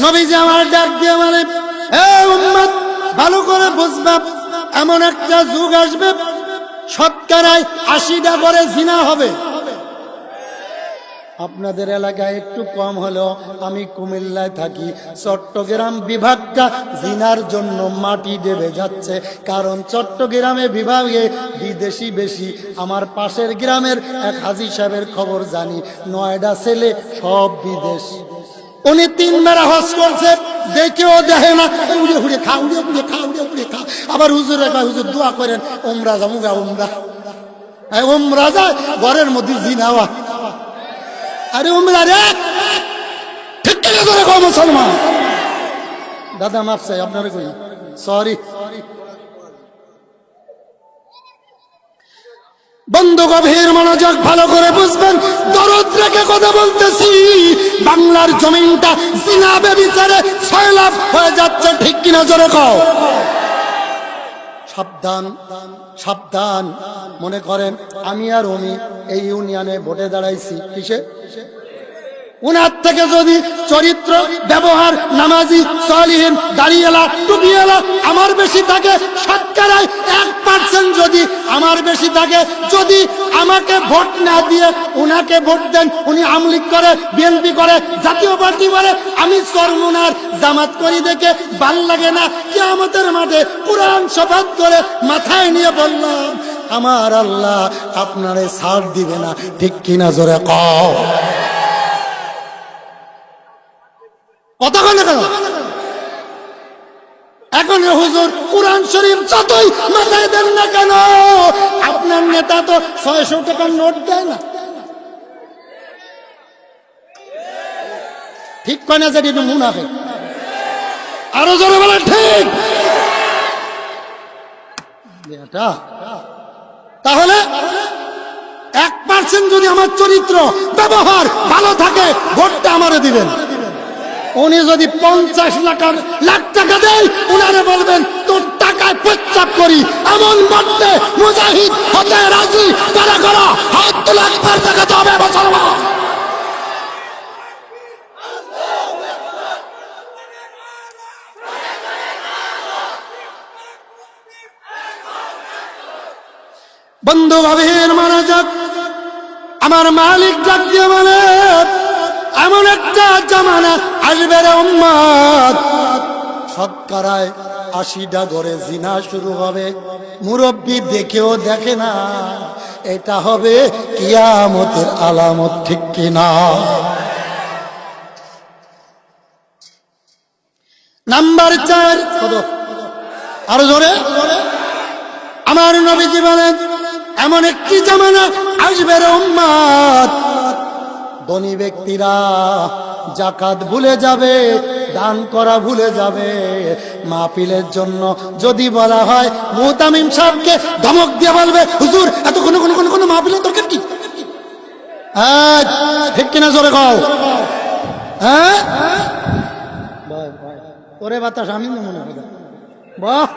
নবীজি আমার ডাক দিয়ে বলে, এ উম্মত, ভালো করে বুঝবা, এমন একটা যুগ আসবে শতকরায় 80টা করে জিনা হবে। আপনাদের এলাকায় একটু কম হলেও আমি কুমিল্লায় থাকি, চট্টগ্রাম বিভাগটা জিনার জন্য মাটি দেবে যাচ্ছে, কারণ চট্টগ্রামে বিভাগে বিদেশি বেশি। আমার পাশের গ্রামের এক হাজী সাহেবের খবর জানি, 9টা ছেলে সব বিদেশ। উনি 3 বেলা হজ করছে, দেখেও দেখে না, উড়ে উড়ে খা, উড়ে উড়ে খা, উড়ে উড়ে খা। আবার হুজুরে কয়, হুজুর দোয়া করেন উমরা যামুগা, উমরা যায় ঘরের মধ্যে জিনাওয়া। আরে উমরা রে, ঠিক করে কও মুসলমান। দাদা মাফ চাই আপনারে, কই সরি। বন্ধু গভীর মনোযোগ, ভালো করে বুঝবেন, দরদ রেখে কথা বলতেছি। বাংলার জমিনটা জিনা বেবিচারে সয়লাভ হয়ে যাচ্ছে, ঠিক কিনা জোরে কও। সাবধান সাবধান। মনে করেন আমি আর উনি এই ইউনিয়নে ভোটে দাঁড়াইছি, কিসে? উনার থেকে যদি চরিত্র, ব্যবহার, নামাজি, সালিহিন, দাড়িওয়ালা, টুপিওয়ালা আমার বেশি থাকে, শতকরায় 1% যদি আমার বেশি থাকে, যদি আমাকে ভোট না দিয়ে উনাকে ভোট দেন, উনি আওয়ামী লীগ করে, বিএনপি করে, জাতীয় পার্টি করে, আমি চরমুনার জামাত করি দেখে ভাল লাগে না। কিয়ামতের মাঠে কোরআন শপথ করে মাথায় নিয়ে বললাম, আমার আল্লাহ আপনারে ছাড় দিবে না, ঠিক কিনা জোরে কও। কথা বলে কেন? এখন হুজুর কোরআন শরীফ যতই মাথায় দেন না কেন, আপনার নেতা তো 600 টাকার নোট দেয় না। ঠিক কয়না যেটি মুনাফিক? আরো জোরে বলে ঠিক। তাহলে 1% যদি আমার চরিত্র, ব্যবহার ভালো থাকে, ভোটটা আমারে দিবেন। উনি যদি 50 লাখ টাকা দেয়, উনারে বলবেন তোর টাকায় প্রস্তাব করি, এমন মরতে মুজাহিদ হতে রাজি, তারা করো হাত তুলে একবার দেখাতে হবে মুসলমান। বন্ধু গভীর মনোযোগ, আমার মালিক ডাক দিয়ে বলে, এমন একটা জামানা আসবে রে উম্মত, শতকরায় 80টা ঘরে জিনা শুরু হবে, মুরব্বী দেখেও দেখে না। এটা হবে কিয়ামতের আলামত, ঠিক কিনা? নাম্বার 4, আরো জোরে। আমার নবীজি বলেন, এমন একটি জামানা আসবে রে উম্মত, ধনী ব্যক্তিরা জাকাত ভুলে যাবে, দান করা ভুলে যাবে। মাহফিলের জন্য যদি বলা হয়, মুহতামিম সাহেবকে ধমক দিয়ে বলবে, হুজুর এত কোনো মাহফিলের দরকার কি? ঠিক কিনা জোরে কও। হ্যাঁ ওরে বাতাস, আমি মনে হয় বাহ